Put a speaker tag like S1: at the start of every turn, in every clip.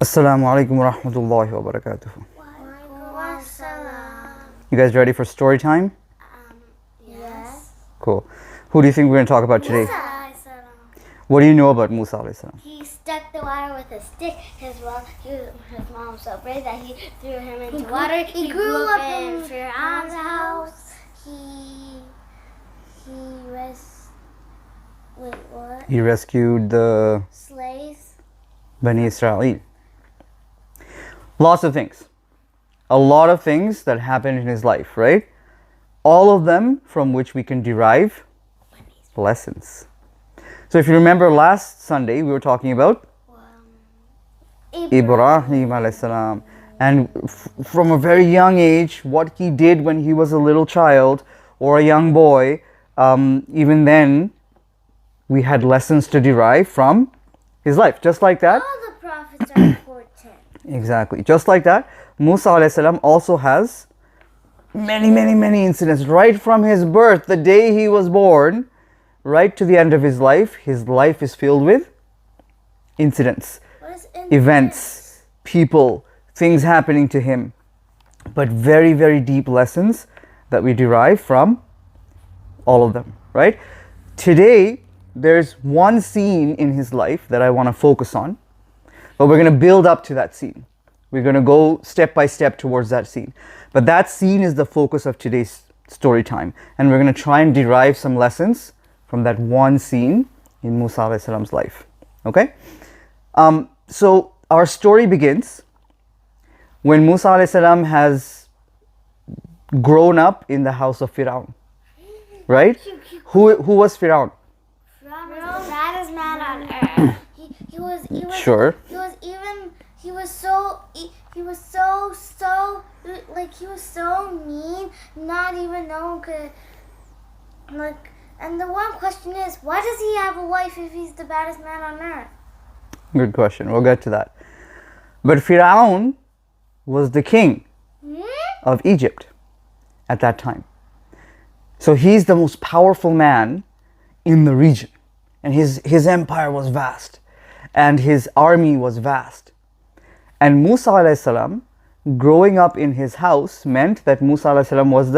S1: Assalamu alaikum wa rahmatullahi wa barakatuh.
S2: Waalaikumsalam.
S1: You guys ready for story time?
S2: Yes.
S1: Cool. Who do you think we're going to talk about today?
S2: Musa.
S1: What do you know about Musa alayhi salam?
S2: He stuck the water with a stick. His mom was so brave that he threw him into water. He grew up in Fir'aun's house. He was what?
S1: He rescued the
S2: Slaves.
S1: Bani Israel. Lots of things. A lot of things that happened in his life, right? All of them from which we can derive lessons. So if you remember last Sunday, we were talking about Ibrahim alayhi salam. And from a very young age, what he did when he was a little child or a young boy, even then, we had lessons to derive from his life. Just like that.
S2: All the prophets are important.
S1: Exactly. Just like that, Musa alayhi salam also has many incidents. Right from his birth, the day he was born, right to the end of his life is filled with incidents,
S2: What is in
S1: events, people, things happening to him. But very deep lessons that we derive from all of them, right? Today, there's one scene in his life that I want to focus on. But we're going to build up to that scene. We're going to go step by step towards that scene. But that scene is the focus of today's story time. And we're going to try and derive some lessons from that one scene in Musa alayhi salam's life. Okay? So our story begins when Musa alayhi salam has grown up in the house of Fir'aun. Right? Who was Fir'aun?
S2: Fir'aun was the baddest man on earth. He was
S1: Sure.
S2: He was so mean, not even no one could and the one question is, why does he have a wife if he's the baddest man on earth?
S1: Good question. We'll get to that. But Fir'aun was the king of Egypt at that time. So he's the most powerful man in the region. And his empire was vast. And his army was vast. And Musa alayhi salam, growing up in his house, meant that Musa alayhi salam was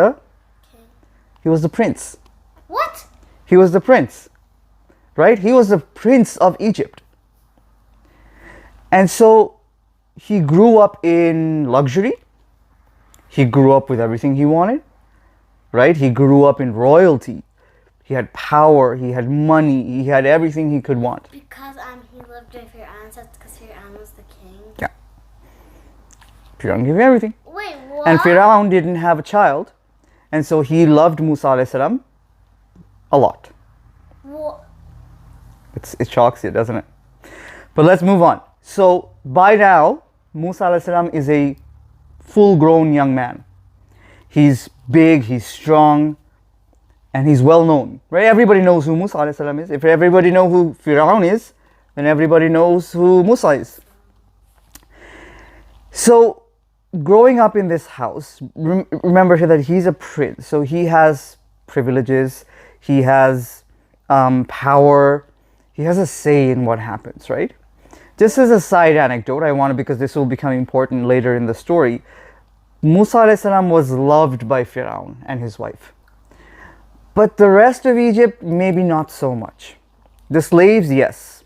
S1: he was the prince.
S2: What?
S1: He was the prince. Right? He was the prince of Egypt. And so he grew up in luxury. He grew up with everything he wanted. Right? He grew up in royalty. He had power, he had money, he had everything he could want.
S2: Because he lived in Fir'aun's house because Fir'aun was the king.
S1: Yeah. Fir'aun gave everything.
S2: Wait, what?
S1: And Fir'aun didn't have a child. And so he loved Musa alayhi salam a lot.
S2: What?
S1: It shocks you, doesn't it? But let's move on. So by now, Musa alayhi salam is a full-grown young man. He's big, he's strong, and he's well known, right? Everybody knows who Musa alayhi salam is. If everybody knows who Fir'aun is, then everybody knows who Musa is. So, growing up in this house, remember that he's a prince. So he has privileges, he has power, he has a say in what happens, right? Just as a side anecdote, I want to, because this will become important later in the story, Musa alayhi salam was loved by Fir'aun and his wife. But the rest of Egypt, maybe not so much. The slaves, yes.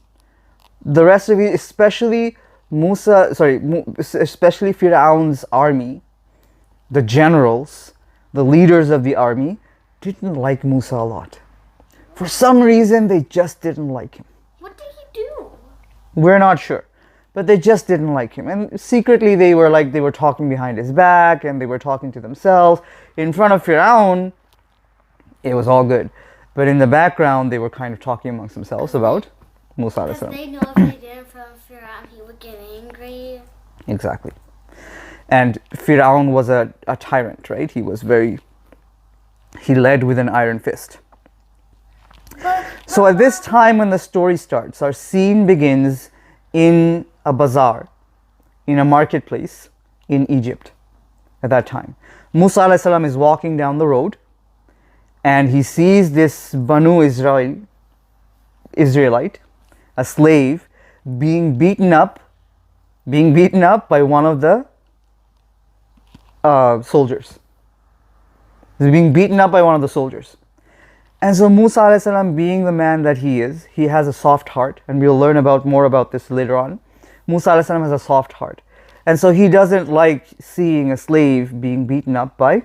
S1: The rest of it, especially especially Fir'aun's army, the generals, the leaders of the army, didn't like Musa a lot. For some reason, they just didn't like him.
S2: What did he do?
S1: We're not sure. But they just didn't like him. And secretly, they were talking behind his back, and they were talking to themselves. In front of Fir'aun, it was all good. But in the background, they were kind of talking amongst themselves about Musa alayhi
S2: Because
S1: salam.
S2: they know if they didn't from Fir'aun, he would get angry.
S1: Exactly. And Fir'aun was a tyrant, right? He led with an iron fist. So at this time when the story starts, our scene begins in a bazaar, in a marketplace in Egypt at that time. Musa alayhi salam is walking down the road and he sees this Banu Israelite, a slave, being beaten up being beaten up by one of the soldiers. He's being beaten up by one of the soldiers. And so Musa alayhi salam, being the man that he is, he has a soft heart, and we'll learn more about this later on. Musa alayhi salam has a soft heart. And so he doesn't like seeing a slave being beaten up by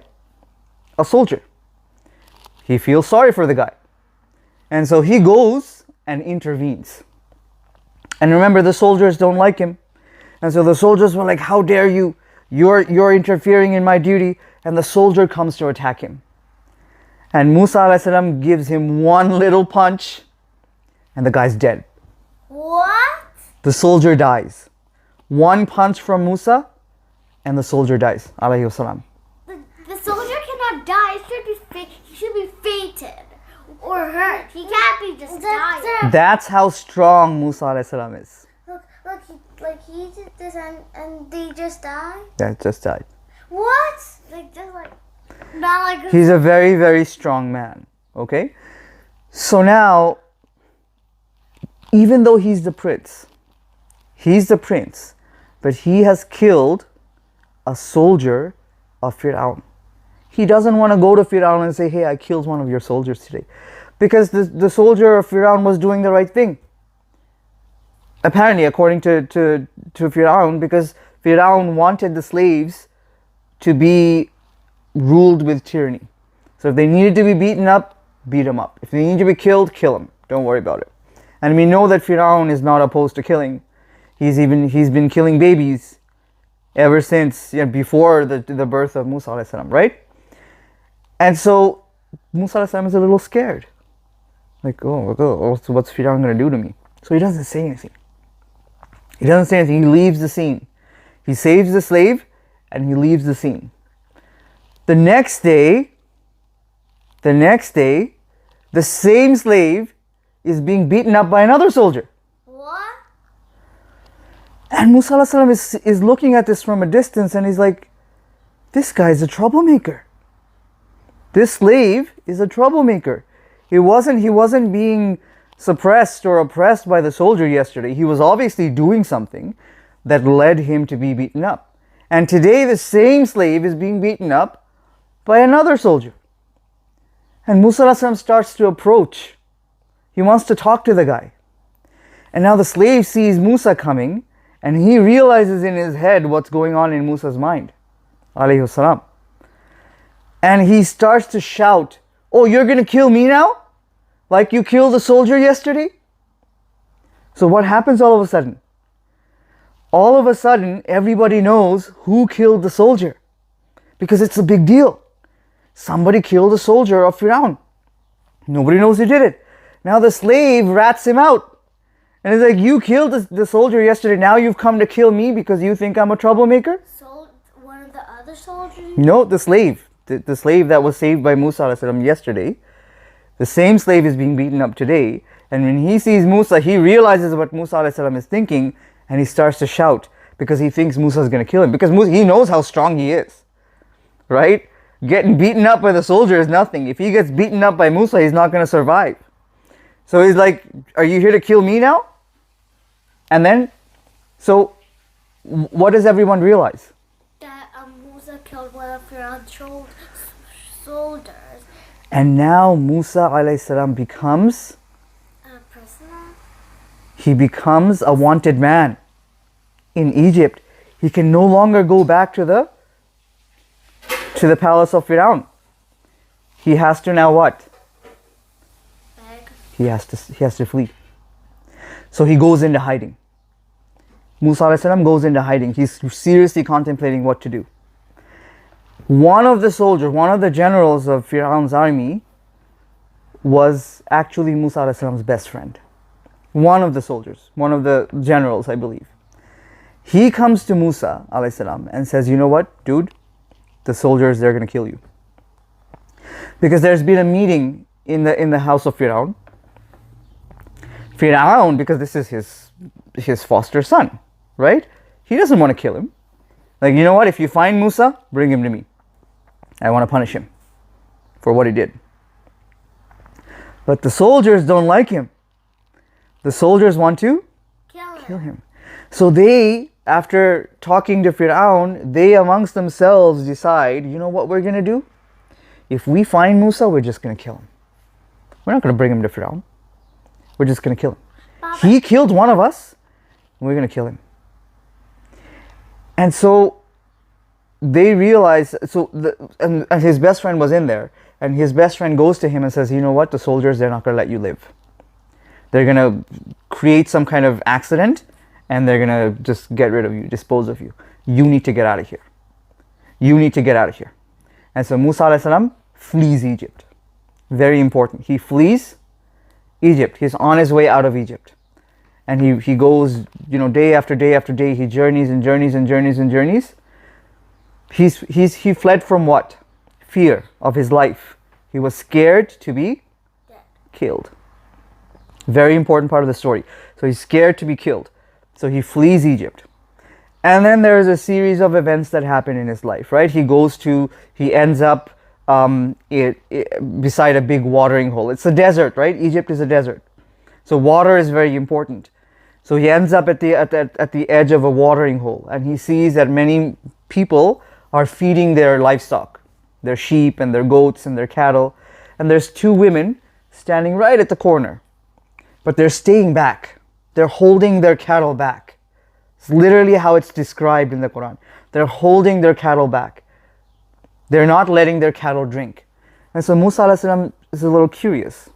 S1: a soldier. He feels sorry for the guy. And so he goes and intervenes. And remember, the soldiers don't like him. And so the soldiers were like, how dare you? You're interfering in my duty. And the soldier comes to attack him. And Musa alayhi salam gives him one little punch, and the guy's dead.
S2: What?
S1: The soldier dies. One punch from Musa, and the soldier dies. Alayhi salam.
S2: The soldier cannot die. He should be fainted or hurt. He can't be just dying.
S1: That's how strong Musa alayhi salam is.
S2: Look, he did this and they just died?
S1: Yeah, just died.
S2: What? Not like...
S1: He's a very, very strong man. Okay? So now, even though he's the prince, but he has killed a soldier of Fir'aun. He doesn't want to go to Fir'aun and say, hey, I killed one of your soldiers today. Because the soldier of Fir'aun was doing the right thing. Apparently, according to Fir'aun, because Fir'aun wanted the slaves to be ruled with tyranny. So if they needed to be beaten up, beat them up. If they need to be killed, kill them. Don't worry about it. And we know that Fir'aun is not opposed to killing. He's been killing babies ever since, before the birth of Musa alayhi salam, right? And so Musa alayhi salam is a little scared. Like, what's Fir'aun going to do to me? So he doesn't say anything. He leaves the scene. He saves the slave and he leaves the scene. The next day, the same slave is being beaten up by another soldier.
S2: What?
S1: And Musa alayhi salam is looking at this from a distance, and he's like, this guy's a troublemaker. This slave is a troublemaker. He wasn't being suppressed or oppressed by the soldier yesterday. He was obviously doing something that led him to be beaten up. And today the same slave is being beaten up by another soldier. And Musa alayhi salam starts to approach. He wants to talk to the guy. And now the slave sees Musa coming, and he realizes in his head what's going on in Musa's mind. Alayhi salam. And he starts to shout, oh, you're going to kill me now? Like you killed the soldier yesterday? So what happens all of a sudden? All of a sudden, everybody knows who killed the soldier. Because it's a big deal. Somebody killed a soldier of Fir'aun. Nobody knows who did it. Now the slave rats him out. And he's like, you killed the soldier yesterday. Now you've come to kill me because you think I'm a troublemaker?
S2: So one of the other soldiers?
S1: No, the slave. The slave that was saved by Musa alayhi salam yesterday. The same slave is being beaten up today. And when he sees Musa, he realizes what Musa alayhi salam is thinking. And he starts to shout because he thinks Musa is going to kill him. Because he knows how strong he is. Right? Getting beaten up by the soldier is nothing. If he gets beaten up by Musa, he's not going to survive. So he's like, are you here to kill me now? And then, so what does everyone realize?
S2: That Musa killed one of Fir'aun's soldiers.
S1: And now Musa alayhi salam becomes
S2: A prisoner?
S1: He becomes a wanted man in Egypt. He can no longer go back to the palace of Fir'aun. He has to now what?
S2: Beg.
S1: He has to flee. So he goes into hiding. Musa alayhi salam goes into hiding. He's seriously contemplating what to do. One of the generals of Fir'aun's army was actually Musa alayhi salam's best friend. One of the generals, I believe. He comes to Musa alayhi salam and says, you know what, dude? The soldiers, they're going to kill you. Because there's been a meeting in the house of Fir'aun. Fir'aun, because this is his foster son, right? He doesn't want to kill him. Like, you know what? If you find Musa, bring him to me. I want to punish him for what he did. But the soldiers don't like him. The soldiers want to kill him. So they after talking to Fir'aun, they amongst themselves decide, you know what we're going to do? If we find Musa, we're just going to kill him. We're not going to bring him to Fir'aun. We're just going to kill him.
S2: Baba.
S1: He killed one of us, we're going to kill him. And so they realize, and his best friend was in there, and his best friend goes to him and says, you know what, the soldiers, they're not going to let you live. They're going to create some kind of accident, and they're going to just get rid of you, dispose of you. You need to get out of here. You need to get out of here. And so Musa alayhi salam flees Egypt. Very important. He flees Egypt. He's on his way out of Egypt. And he goes, day after day after day, he journeys and journeys and journeys and journeys. He fled from what? Fear of his life. He was scared to be killed. Very important part of the story. So he's scared to be killed. So he flees Egypt. And then there's a series of events that happen in his life, right? He ends up beside a big watering hole. It's a desert, right? Egypt is a desert. So water is very important. So he ends up at the edge of a watering hole, and he sees that many people are feeding their livestock, their sheep and their goats and their cattle. And there's two women standing right at the corner, but they're staying back. They're holding their cattle back. It's literally how it's described in the Quran. They're holding their cattle back. They're not letting their cattle drink. And so Musa alayhi salam is a little curious.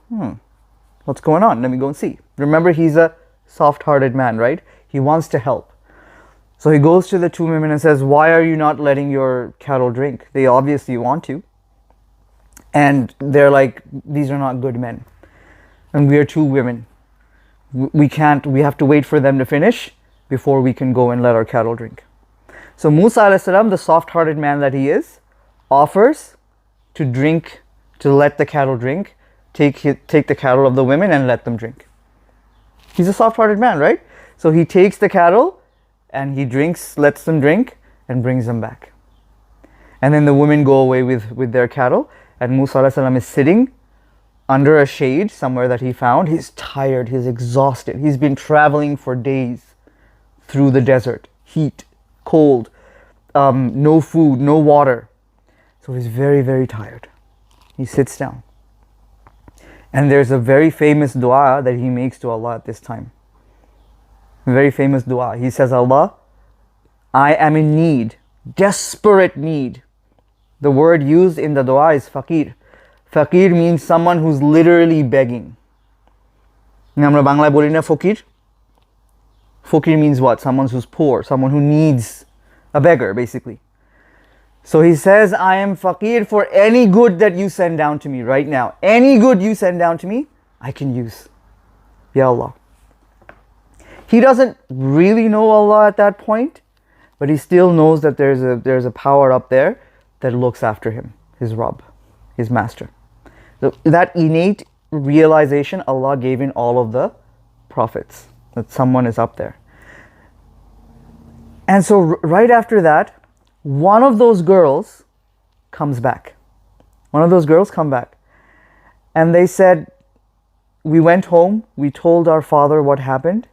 S1: What's going on? Let me go and see. Remember, he's a soft-hearted man, right? He wants to help. So he goes to the two women and says, why are you not letting your cattle drink? They obviously want to. And they're like, these are not good men. And we are two women. We have to wait for them to finish before we can go and let our cattle drink. So Musa alayhi salam, the soft-hearted man that he is, offers to let the cattle drink, take the cattle of the women and let them drink. He's a soft-hearted man, right? So he takes the cattle and he lets them drink and brings them back. And then the women go away with their cattle, and Musa alayhi salam is sitting under a shade somewhere that he found. He's tired, he's exhausted. He's been traveling for days through the desert, heat, cold, no food, no water. So he's very, very tired. He sits down. And there's a very famous dua that he makes to Allah at this time. Very famous dua. He says, Allah, I am in need, desperate need. The word used in the dua is faqir. Faqir means someone who's literally begging. Amra Banglaয় বলি না ফকির? Faqir means what? Someone who's poor, someone who needs, a beggar basically. So he says, I am faqir for any good that you send down to me right now. Any good you send down to me, I can use. Ya Allah. He doesn't really know Allah at that point, but he still knows that there's a power up there that looks after him, his Rabb, his master. So that innate realization Allah gave in all of the prophets, that someone is up there. And so right after that, one of those girls comes back. One of those girls come back. And they said, we went home, we told our father what happened,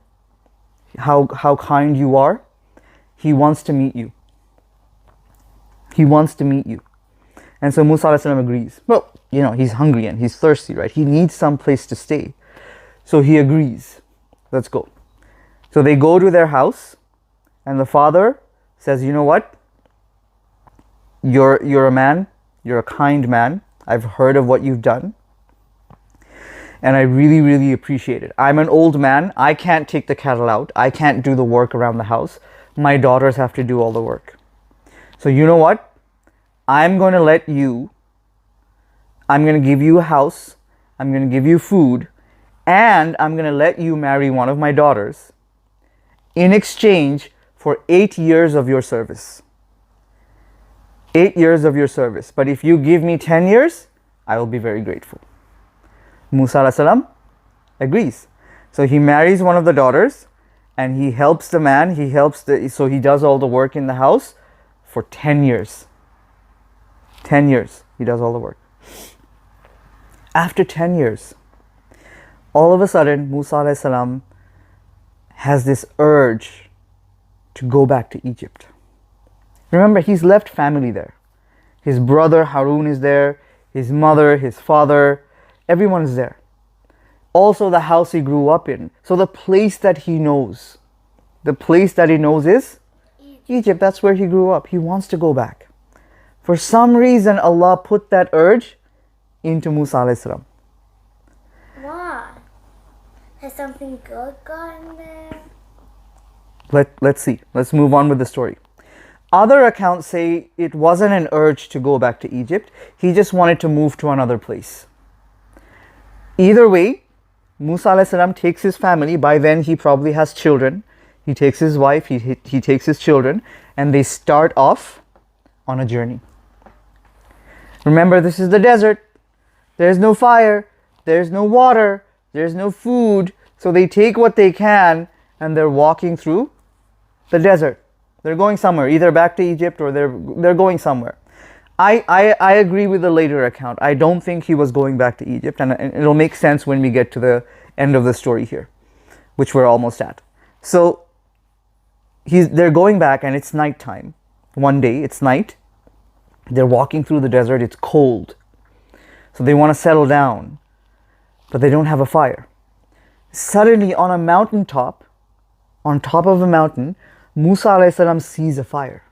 S1: how kind you are. He wants to meet you. He wants to meet you. And so Musa alayhi salam agrees. Well, he's hungry and he's thirsty, right? He needs some place to stay. So he agrees. Let's go. So they go to their house, and the father says, you know what? You're a man, you're a kind man. I've heard of what you've done, and I really, really appreciate it. I'm an old man. I can't take the cattle out. I can't do the work around the house. My daughters have to do all the work. So you know what? I'm going to give you a house. I'm going to give you food, and I'm going to let you marry one of my daughters in exchange for 8 years of your service. 8 years of your service. But if you give me 10 years, I will be very grateful. Musa alayhi salam agrees. So he marries one of the daughters, and he helps the man. So he does all the work in the house for 10 years. 10 years he does all the work. After 10 years, all of a sudden Musa alayhi salam has this urge to go back to Egypt. Remember, he's left family there. His brother Harun is there, his mother, his father, everyone is there. Also the house he grew up in. So the place that he knows is Egypt. That's where he grew up. He wants to go back. For some reason, Allah put that urge into Musa alayhi salam.
S2: Why? Has something good gotten there?
S1: Let's see. Let's move on with the story. Other accounts say it wasn't an urge to go back to Egypt. He just wanted to move to another place. Either way, Musa alayhi salam takes his family. By then, he probably has children. He takes his wife, he takes his children, and they start off on a journey. Remember, this is the desert. There's no fire. There's no water. There's no food. So they take what they can and they're walking through the desert. They're going somewhere, either back to Egypt or they're going somewhere. I agree with the later account. I don't think he was going back to Egypt, and it'll make sense when we get to the end of the story here, which we're almost at. So they're going back and it's nighttime. One day, it's night. They're walking through the desert. It's cold. So they want to settle down, but they don't have a fire. Suddenly on a mountaintop, on top of a mountain, Musa alayhi salam sees a fire.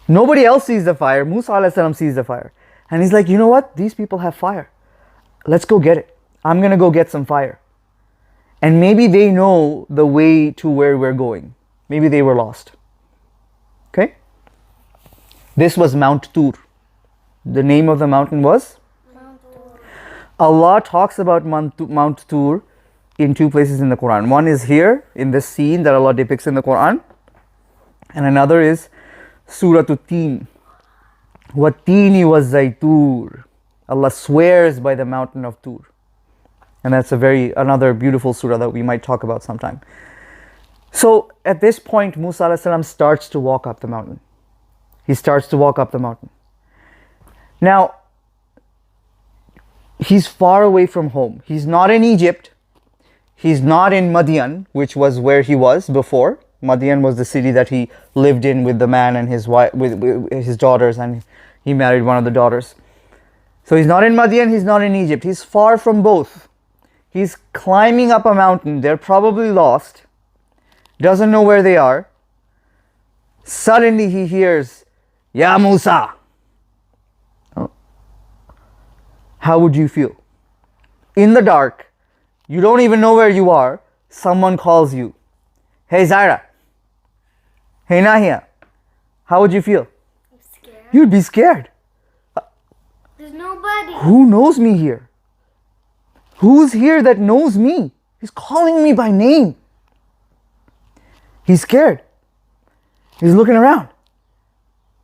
S1: Nobody else sees the fire. Musa alayhi salam sees the fire. And he's like, you know what? These people have fire. Let's go get it. I'm going to go get some fire. And maybe they know the way to where we're going. Maybe they were lost. Okay? This was Mount Tur. The name of the mountain was? Mount Tur. Allah talks about Mount Tur in two places in the Quran. One is here, in this scene that Allah depicts in the Quran. And another is Surah Teen. Watini was Zaytur. Allah swears by the mountain of Tur. And that's another beautiful surah that we might talk about sometime. So at this point, Musa alayhi salam starts to walk up the mountain. He starts to walk up the mountain. Now, he's far away from home. He's not in Egypt. He's not in Madian, which was where he was before. Madian was the city that he lived in with the man and his wife, with his daughters, and he married one of the daughters. So he's not in Madian, he's not in Egypt. He's far from both. He's climbing up a mountain. They're probably lost. Doesn't know where they are. Suddenly he hears, Ya Musa. Oh. How would you feel? In the dark, you don't even know where you are. Someone calls you. Hey Zaira. Hey Nahiya. How would you feel?
S2: I'm scared.
S1: You'd be scared.
S2: There's nobody.
S1: Who knows me here? Who's here that knows me? He's calling me by name. He's scared. He's looking around.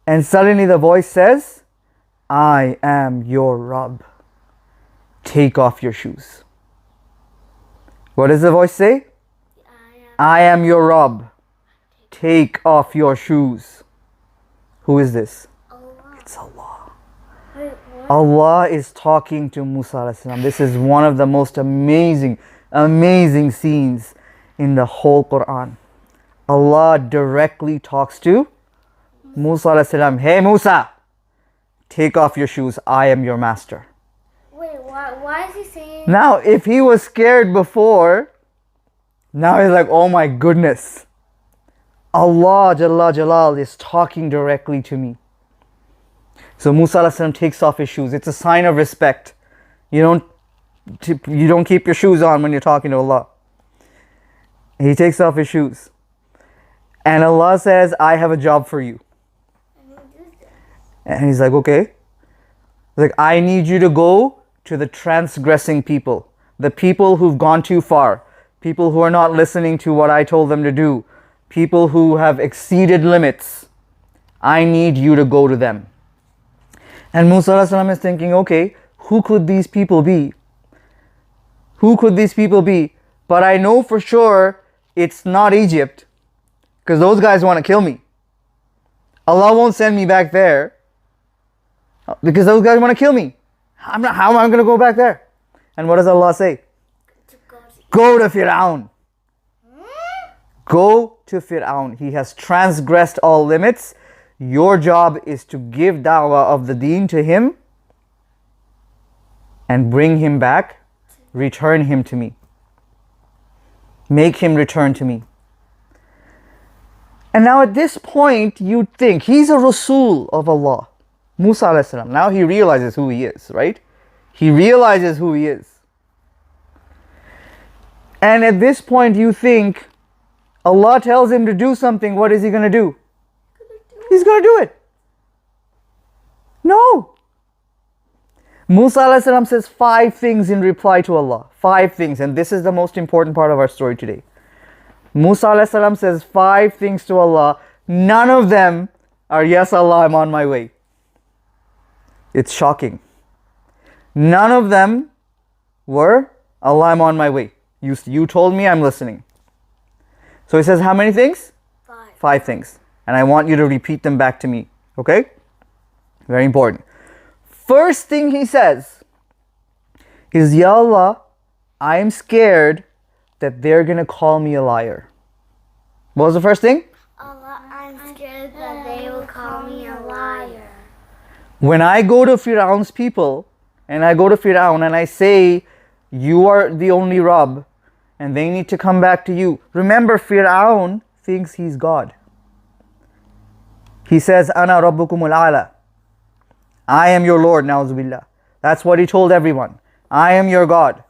S1: And suddenly the voice says, I am your Rabb. Take off your shoes. What does the voice say? I am your Rabb. Take off your shoes. Who is this?
S2: Allah.
S1: It's Allah.
S2: Wait, what?
S1: Allah is talking to Musa alayhi salam. This is one of the most amazing scenes in the whole Quran. Allah directly talks to Musa alayhi salam. Hey Musa, take off your shoes. I am your master.
S2: Wait, why is he saying?
S1: Now, if he was scared before, now he's like, oh my goodness. Allah Jalla Jalal is talking directly to me. So Musa alayhi salam takes off his shoes. It's a sign of respect. You don't keep your shoes on when you're talking to Allah. He takes off his shoes. And Allah says, I have a job for you. And he's like, okay. He's like, I need you to go to the transgressing people. The people who've gone too far. People who are not listening to what I told them to do. People who have exceeded limits. I need you to go to them. And Musa alayhi salam is thinking, okay, who could these people be? Who could these people be? But I know for sure it's not Egypt, because those guys want to kill me. Allah won't send me back there because those guys want to kill me. How am I going to go back there? And what does Allah say? Go to Fir'aun. Go to Fir'aun. He has transgressed all limits. Your job is to give da'wah of the deen to him and bring him back. Return him to me. Make him return to me. And now at this point, you'd think he's a Rasul of Allah. Musa alayhi salam. Now he realizes who he is, right? He realizes who he is. And at this point, you think Allah tells him to do something. What is he going to do? He's going to do it. No. Musa alayhi salam says 5 things in reply to Allah. 5 things. And this is the most important part of our story today. Musa alayhi salam says 5 things to Allah. None of them are, yes, Allah, I'm on my way. It's shocking. None of them were, Allah, I'm on my way. You told me, I'm listening. So he says, how many things?
S2: 5.
S1: 5 things. And I want you to repeat them back to me. Okay? Very important. First thing he says is, Ya Allah, I am scared that they're going to call me a liar. What was the first thing?
S2: Allah, I'm scared that they will call me a liar.
S1: When I go to Fir'aun's people, and I go to Fir'aun and I say, you are the only Rabb, and they need to come back to you. Remember, Fir'aun thinks he's God. He says, Ana Rabbukumul A'la. I am your Lord, na'uzubillah. That's what he told everyone. I am your God.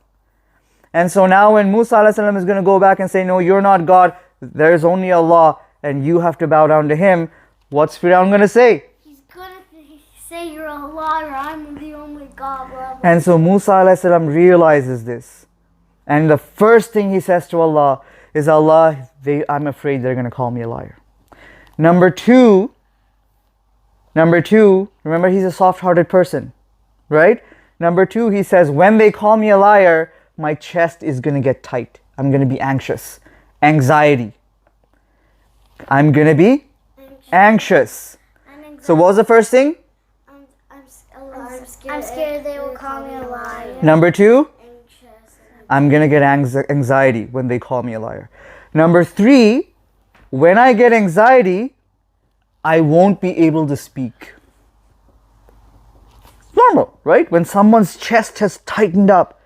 S1: And so now when Musa alayhi salam is going to go back and say, no, you're not God, there is only Allah, and you have to bow down to him, what's Fir'aun going to say?
S2: He's going to say you're a liar, I'm the only God. Blah, blah.
S1: And so Musa alayhi salam realizes this. And the first thing he says to Allah is, Allah, I'm afraid they're going to call me a liar. Number two, remember he's a soft-hearted person, right? Number 2, he says, when they call me a liar, my chest is going to get tight. I'm going to be anxious. Anxiety. I'm going to be anxious. So what was the first thing?
S2: I'm scared they will call me a liar.
S1: Number 2, I'm going to get anxiety when they call me a liar. Number 3, when I get anxiety, I won't be able to speak. It's normal, right? When someone's chest has tightened up,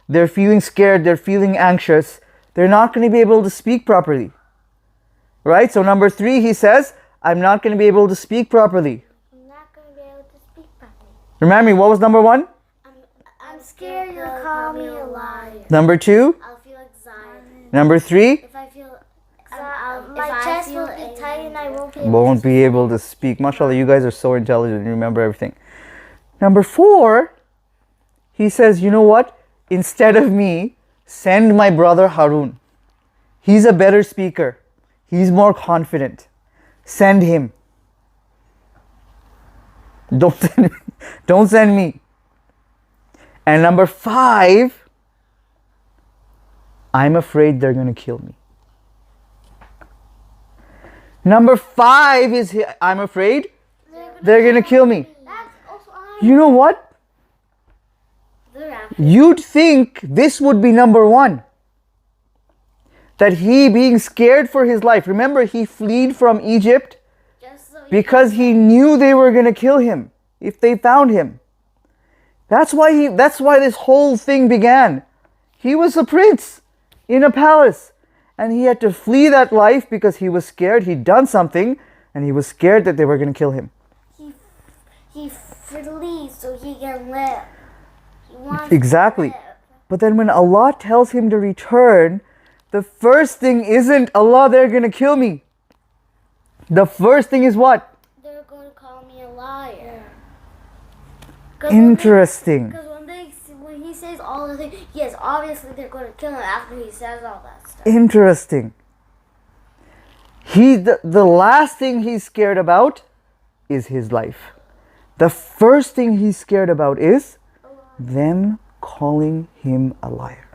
S1: they're feeling scared, they're feeling anxious, they're not going to be able to speak properly. Right? So number 3, he says, I'm not going to be able to speak properly.
S2: I'm not going to be able to speak properly.
S1: Remember me, what was number 1?
S2: I'm scared you'll call me a liar.
S1: Number 2?
S2: I'll feel anxiety.
S1: Number 3?
S2: If I feel my chest will be tight and I
S1: won't be able to speak. MashaAllah, you guys are so intelligent. You remember everything. Number 4, he says, you know what? Instead of me, send my brother Harun. He's a better speaker. He's more confident. Send him. Don't send me. And number 5, I'm afraid they're going to kill me. Number 5 is, I'm afraid they're going to kill me. You know what? You'd think this would be number 1. That he being scared for his life. Remember, he fled from Egypt because he knew they were going to kill him if they found him. That's why this whole thing began. He was a prince in a palace. And he had to flee that life because he was scared. He'd done something and he was scared that they were going to kill him.
S2: He flees so he can live. He wants
S1: exactly.
S2: to live.
S1: But then when Allah tells him to return, the first thing isn't, Allah, they're going to kill me. The first thing is what?
S2: They're going to call me a liar.
S1: Interesting.
S2: Because when he says all the things, yes, obviously they're going to kill him after he says all that stuff.
S1: Interesting. The last thing he's scared about is his life. The first thing he's scared about is them calling him a liar.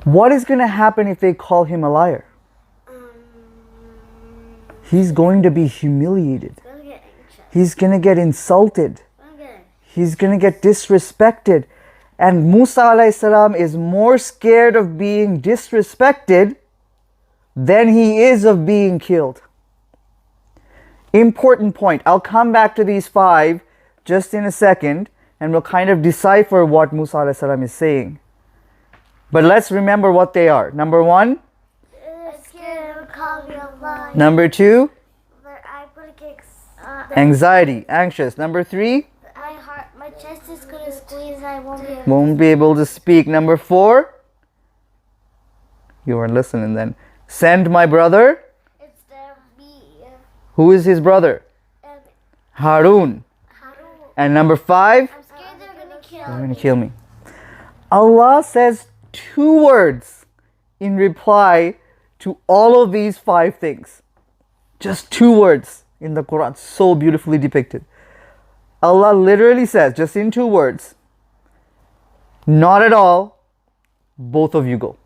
S1: What is going to happen if they call him a liar? He's going to be humiliated. He's going to get insulted. He's going to get disrespected. And Musa alayhi salam is more scared of being disrespected than he is of being killed. Important point. I'll come back to these 5 just in a second, and we'll kind of decipher what Musa alayhi salam is saying. But let's remember what they are. Number 1.
S2: Scared to call me Allah.
S1: Number 2.
S2: I put
S1: Anxiety, anxious. Number 3.
S2: my chest is gonna squeeze and I won't
S1: Won't be able to speak. Number 4. You weren't listening then. Send my brother.
S2: It's the me.
S1: Who is his brother? Harun. And number 5.
S2: I'm scared they're gonna kill
S1: They're going to kill me. Allah says 2 words in reply to all of these 5 things. Just 2 words in the Quran, so beautifully depicted. Allah literally says, just in 2 words, not at all, both of you go.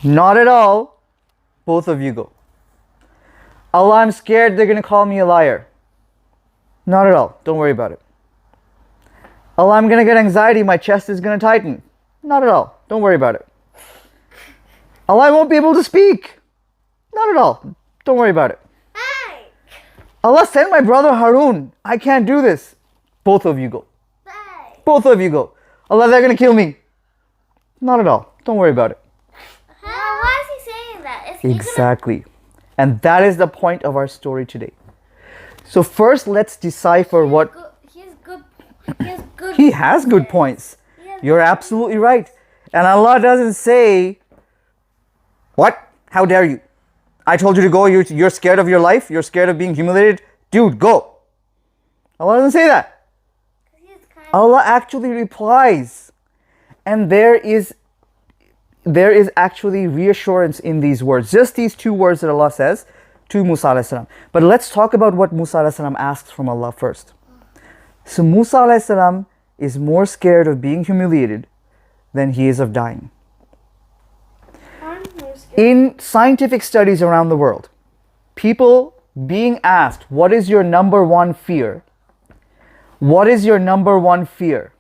S1: Not at all, both of you go. Allah, I'm scared they're going to call me a liar. Not at all, don't worry about it. Allah, I'm going to get anxiety, my chest is going to tighten. Not at all, don't worry about it. Allah, I won't be able to speak. Not at all, don't worry about it.
S2: Hey!
S1: Allah, send my brother Harun. I can't do this. Both of you go.
S2: Hey!
S1: Both of you go. Allah, they're going to kill me. Not at all, don't worry about it.
S2: Why is he saying that?
S1: Exactly. And that is the point of our story today. So first, let's decipher what...
S2: He has good
S1: He has good points. You're absolutely right. And Allah doesn't say, what? How dare you? I told you to go. You're scared of your life. You're scared of being humiliated. Dude, go. Allah doesn't say that. Allah actually replies. And there is actually reassurance in these words. Just these 2 words that Allah says to Musa alayhi salam. But let's talk about what Musa alayhi salam asks from Allah first. So Musa alayhi salam is more scared of being humiliated than he is of dying. In scientific studies around the world, people being asked, what is your number 1 fear? What is your number 1 fear?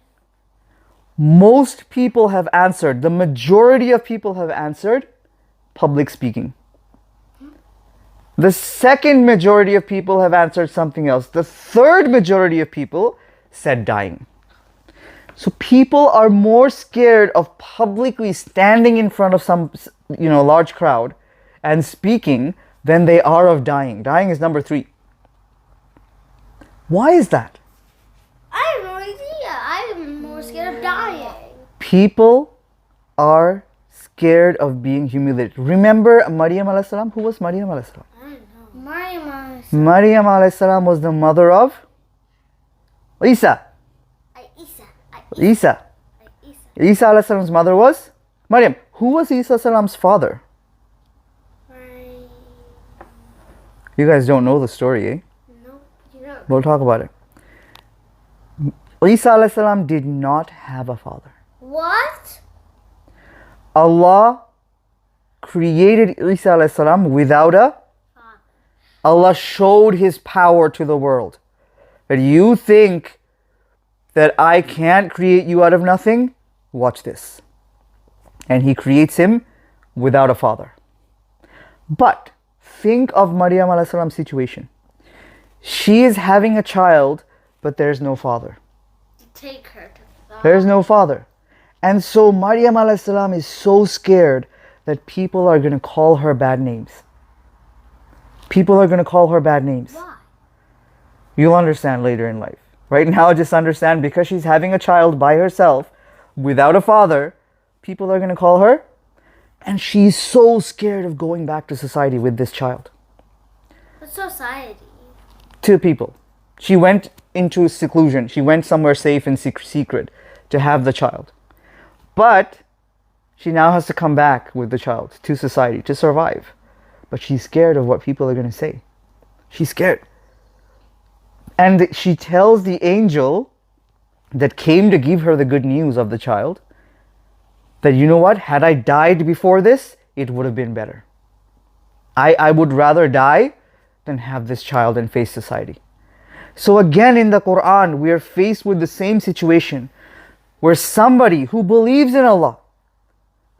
S1: Most people have answered, the majority of people have answered, public speaking. The second majority of people have answered something else. The third majority of people said dying. So people are more scared of publicly standing in front of some, large crowd and speaking than they are of dying. Dying is number 3. Why is that?
S2: I have no idea. I'm more scared of dying.
S1: People are scared of being humiliated. Remember Maryam alayhi salam? Who was Maryam alayhi salam?
S2: I don't know.
S1: Maryam alayhi salam was the mother of Isa. Isa alayhi salam's mother was Maryam. Who was Isa salam's father? You guys don't know the story, eh?
S2: No, you don't.
S1: We'll talk about it. Isa alayhi salam did not have a father.
S2: What?
S1: Allah created Isa alayhi salam without a father. Allah showed his power to the world. That you think that I can't create you out of nothing? Watch this. And he creates him without a father. But think of Maryam alayhi salam's situation. She is having a child, but there's no father.
S2: Take her to the...
S1: There's no father. And so Maryam alayhi salam is so scared that people are going to call her bad names. People are going to call her bad names.
S2: Why?
S1: You'll understand later in life. Right now, just understand, because she's having a child by herself, without a father, people are going to call her. And she's so scared of going back to society with this child.
S2: What society?
S1: To people. She went into seclusion. She went somewhere safe and secret to have the child. But she now has to come back with the child to society to survive. But she's scared of what people are going to say. She's scared. And she tells the angel that came to give her the good news of the child that, you know what, had I died before this, it would have been better. I would rather die than have this child and face society. So again in the Quran, we are faced with the same situation where somebody who believes in Allah,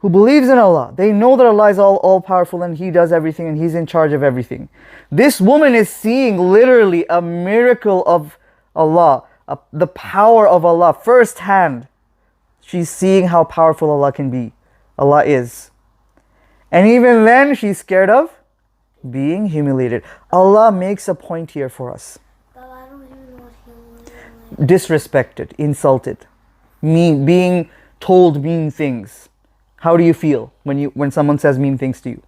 S1: who believes in Allah. They know that Allah is all powerful and He does everything and He's in charge of everything. This woman is seeing literally a miracle of Allah, the power of Allah firsthand. She's seeing how powerful Allah can be. Allah is. And even then she's scared of being humiliated. Allah makes a point here for us.
S2: But I don't even know what humiliated.
S1: Disrespected, insulted, mean, being told mean things. How do you feel when someone says mean things to you?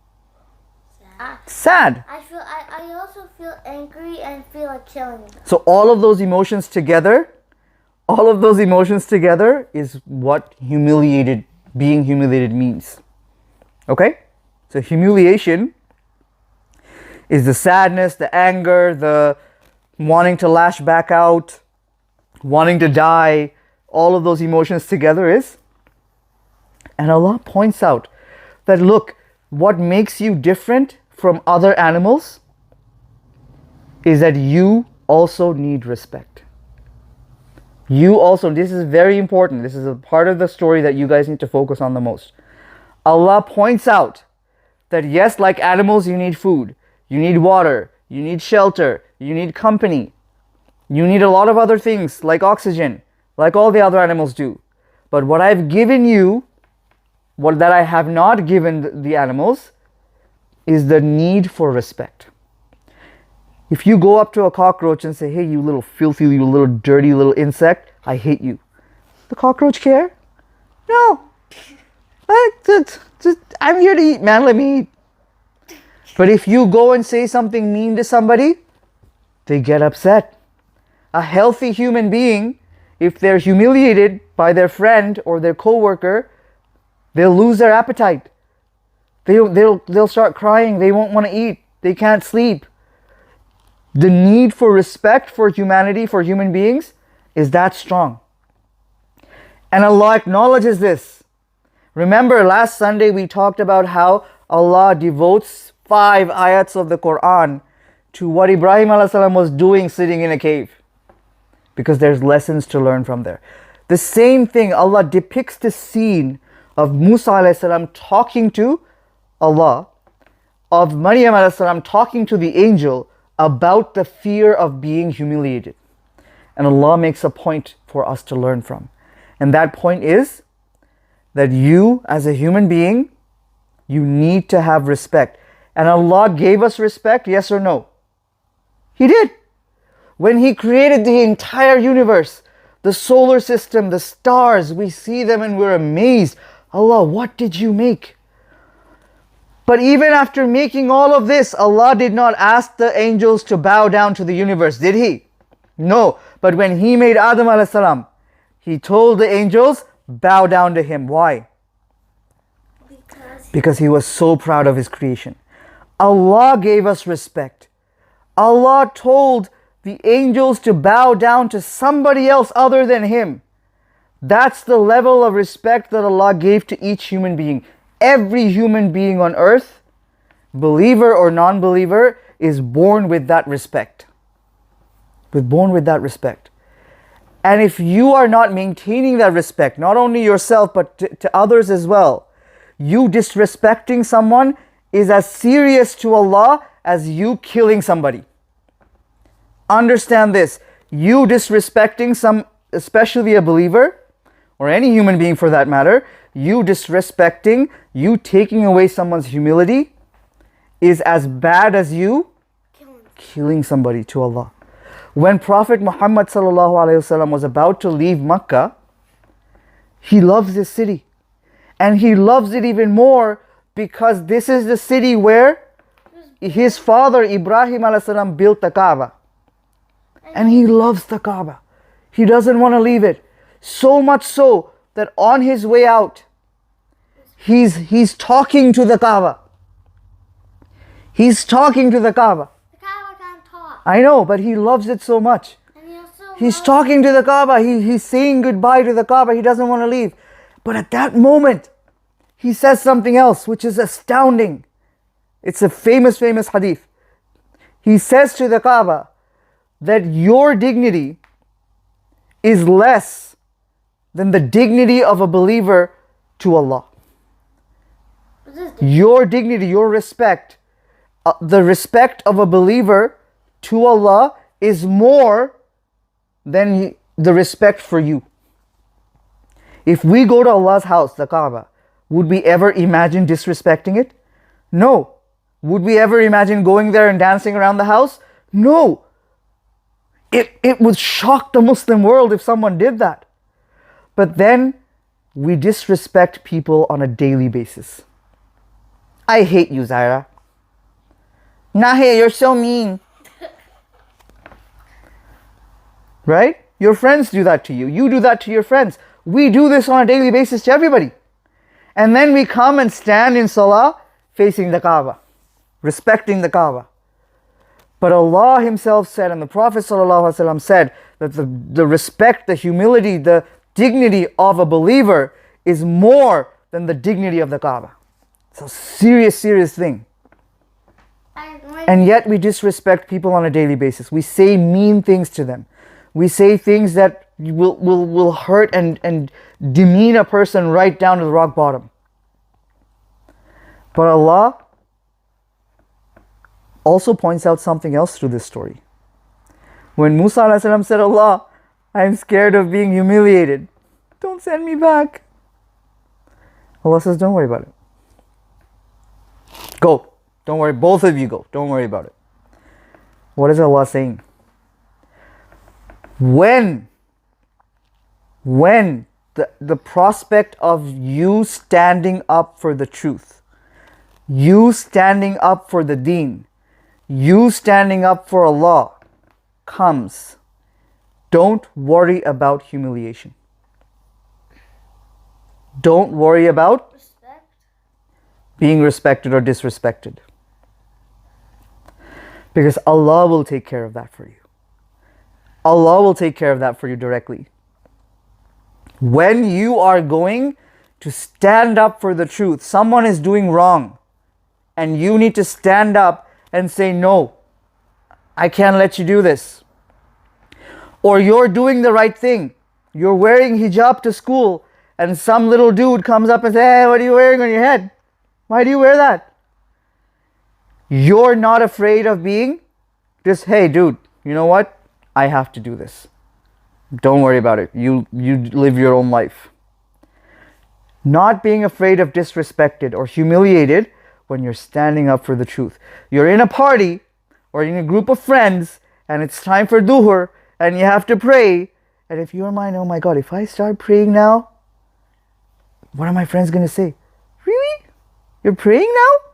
S1: Sad.
S2: I also feel angry and feel like killing them.
S1: So all of those emotions together is what being humiliated means. Okay? So humiliation is the sadness, the anger, the wanting to lash back out, wanting to die. All of those emotions together is. And Allah points out that, look, what makes you different from other animals is that you also need respect. You also, this is very important. This is a part of the story that you guys need to focus on the most. Allah points out that yes, like animals, you need food, you need water, you need shelter, you need company, you need a lot of other things like oxygen, like all the other animals do. But what I've given you, what that I have not given the animals, is the need for respect. If you go up to a cockroach and say, hey, you little filthy, you little dirty little insect, I hate you. The cockroach care? No. I'm here to eat, man, let me eat. But if you go and say something mean to somebody, they get upset. A healthy human being, if they're humiliated by their friend or their coworker, they'll lose their appetite. They'll start crying. They won't want to eat. They can't sleep. The need for respect for humanity, for human beings, is that strong. And Allah acknowledges this. Remember, last Sunday we talked about how Allah devotes 5 ayats of the Quran to what Ibrahim a.s. was doing sitting in a cave. Because there's lessons to learn from there. The same thing, Allah depicts the scene of Musa a.s. talking to Allah, of Maryam a.s. talking to the angel about the fear of being humiliated. And Allah makes a point for us to learn from. And that point is that you, as a human being, you need to have respect. And Allah gave us respect, yes or no? He did. When He created the entire universe, the solar system, the stars, we see them and we're amazed. Allah, what did you make? But even after making all of this, Allah did not ask the angels to bow down to the universe, did He? No. But when He made Adam a.s., He told the angels, bow down to Him. Why? Because He was so proud of His creation. Allah gave us respect. Allah told the angels to bow down to somebody else other than Him. That's the level of respect that Allah gave to each human being. Every human being on earth, believer or non-believer, is born with that respect. Born with that respect. And if you are not maintaining that respect, not only yourself but to others as well, you disrespecting someone is as serious to Allah as you killing somebody. Understand this. You disrespecting especially a believer, or any human being for that matter, you disrespecting, you taking away someone's humility is as bad as you killing somebody to Allah. When Prophet Muhammad ﷺ was about to leave Makkah, he loves this city. And he loves it even more because this is the city where his father Ibrahim ﷺ built the Kaaba. And he loves the Kaaba. He doesn't want to leave it. So much so that on his way out, he's talking to the Kaaba. He's talking to the Kaaba.
S2: The Kaaba can't talk.
S1: I know, but he loves it so much.
S2: And he also
S1: He's talking to the Kaaba. He's saying goodbye to the Kaaba. He doesn't want to leave. But at that moment, he says something else, which is astounding. It's a famous hadith. He says to the Kaaba that your dignity is less than the dignity of a believer to Allah. Your dignity, your respect, the respect of a believer to Allah is more than the respect for you. If we go to Allah's house, the Kaaba, would we ever imagine disrespecting it? No. Would we ever imagine going there and dancing around the house? No. It would shock the Muslim world if someone did that. But then we disrespect people on a daily basis. I hate you, Zaira. Nahiya, you're so mean. Right? Your friends do that to you. You do that to your friends. We do this on a daily basis to everybody. And then we come and stand in salah facing the Kaaba, respecting the Kaaba. But Allah Himself said, and the Prophet ﷺ said, that the respect, the humility, the dignity of a believer is more than the dignity of the Kaaba. It's a serious, serious thing. And yet we disrespect people on a daily basis. We say mean things to them. We say things that will hurt and demean a person right down to the rock bottom. But Allah also points out something else through this story. When Musa ﷺ said, Allah, I'm scared of being humiliated. Don't send me back. Allah says, don't worry about it. Go. Don't worry. Both of you go. Don't worry about it. What is Allah saying? When the prospect of you standing up for the truth, you standing up for the deen, you standing up for Allah comes, don't worry about humiliation. Don't worry about being respected or disrespected. Because Allah will take care of that for you. Allah will take care of that for you directly. When you are going to stand up for the truth, someone is doing wrong, and you need to stand up and say, no, I can't let you do this. Or you're doing the right thing. You're wearing hijab to school, and some little dude comes up and says, hey, what are you wearing on your head? Why do you wear that? You're not afraid of being just, hey, dude, you know what? I have to do this. Don't worry about it. You live your own life. Not being afraid of disrespected or humiliated when you're standing up for the truth. You're in a party or in a group of friends and it's time for duhur and you have to pray. And if your mind, oh my God, if I start praying now, what are my friends going to say? Really? You're praying now?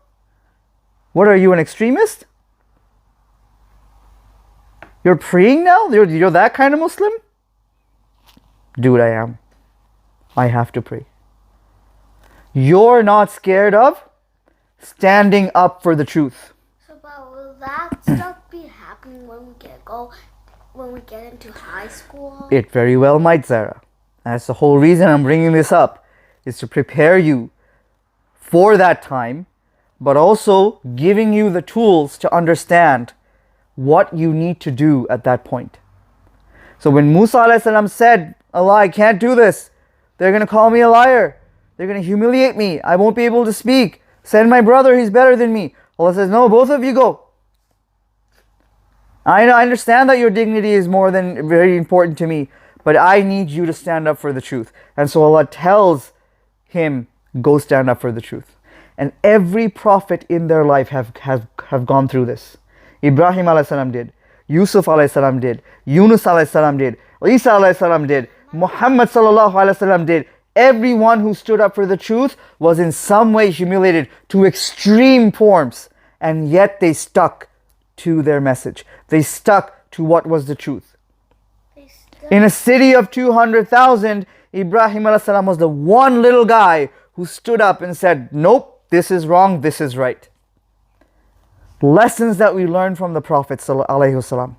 S1: What are you, an extremist? You're praying now? You're that kind of Muslim? Dude, I am. I have to pray. You're not scared of standing up for the truth.
S2: So, but will that stuff be happening when we get into high school?
S1: It very well might, Zaira. That's the whole reason I'm bringing this up, is to prepare you for that time, but also giving you the tools to understand what you need to do at that point. So when Musa ﷺ said, Allah, I can't do this. They're going to call me a liar. They're going to humiliate me. I won't be able to speak. Send my brother, he's better than me. Allah says, no, both of you go. I understand that your dignity is more than very important to me, but I need you to stand up for the truth. And so Allah tells him, go stand up for the truth. And every prophet in their life have gone through this. Ibrahim a.s. did. Yusuf a.s. did. Yunus a.s. did. Isa a.s. did. Muhammad sallallahu alaihi wasallam did. Everyone who stood up for the truth was in some way humiliated to extreme forms. And yet they stuck to their message. They stuck to what was the truth. In a city of 200,000, Ibrahim a.s. was the one little guy who stood up and said, nope, this is wrong, this is right. Lessons that we learn from the Prophet ﷺ.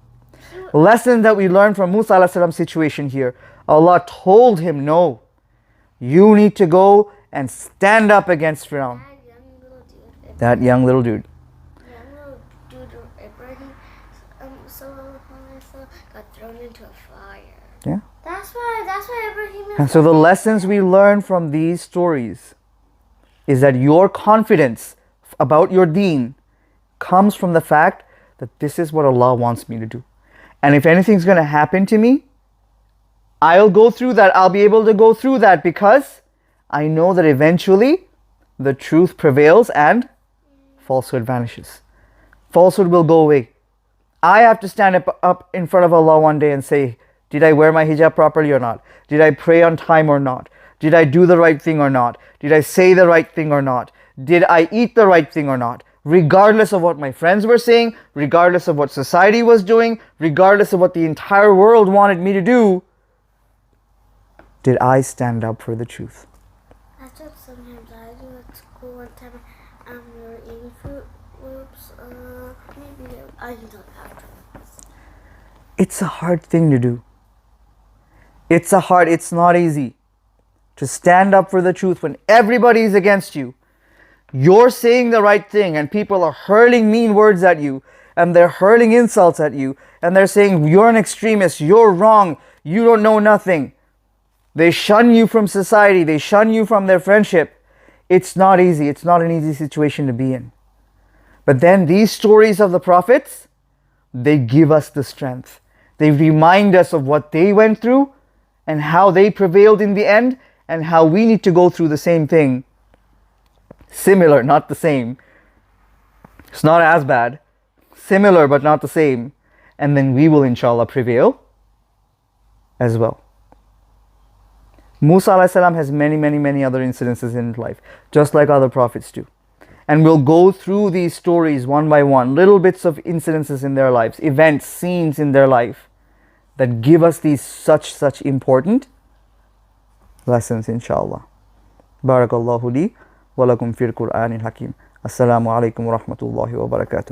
S1: Lessons that we learn from Musa ﷺ's situation here. Allah told him, no, you need to go and stand up against Fir'aun. That young little dude.
S2: Ibrahim got thrown into a fire.
S1: Yeah.
S2: That's why Ibrahim is.
S1: And so the lessons we learn from these stories is that your confidence about your deen comes from the fact that this is what Allah wants me to do. And if anything's going to happen to me, I'll go through that. I'll be able to go through that because I know that eventually the truth prevails and falsehood vanishes. Falsehood will go away. I have to stand up in front of Allah one day and say, did I wear my hijab properly or not? Did I pray on time or not? Did I do the right thing or not? Did I say the right thing or not? Did I eat the right thing or not? Regardless of what my friends were saying, regardless of what society was doing, regardless of what the entire world wanted me to do, did I stand up for the truth?
S2: That's what sometimes I do at school. One time we were eating Fruit Loops. Maybe I can talk after.
S1: It's a hard thing to do. It's not easy to stand up for the truth when everybody is against you. You're saying the right thing and people are hurling mean words at you and they're hurling insults at you and they're saying you're an extremist, you're wrong, you don't know nothing. They shun you from society, they shun you from their friendship. It's not easy, it's not an easy situation to be in. But then these stories of the prophets, they give us the strength. They remind us of what they went through and how they prevailed in the end and how we need to go through the same thing. Similar, not the same. It's not as bad. Similar, but not the same. And then we will, inshallah, prevail as well. Musa alayhi salam has many other incidences in his life, just like other prophets do. And we'll go through these stories one by one, little bits of incidences in their lives, events, scenes in their life that give us these such important lessons, inshallah. Barakallahu li wa lakum fil Qur'anil Hakim. Assalamu alaikum wa rahmatullahi wa barakatuh.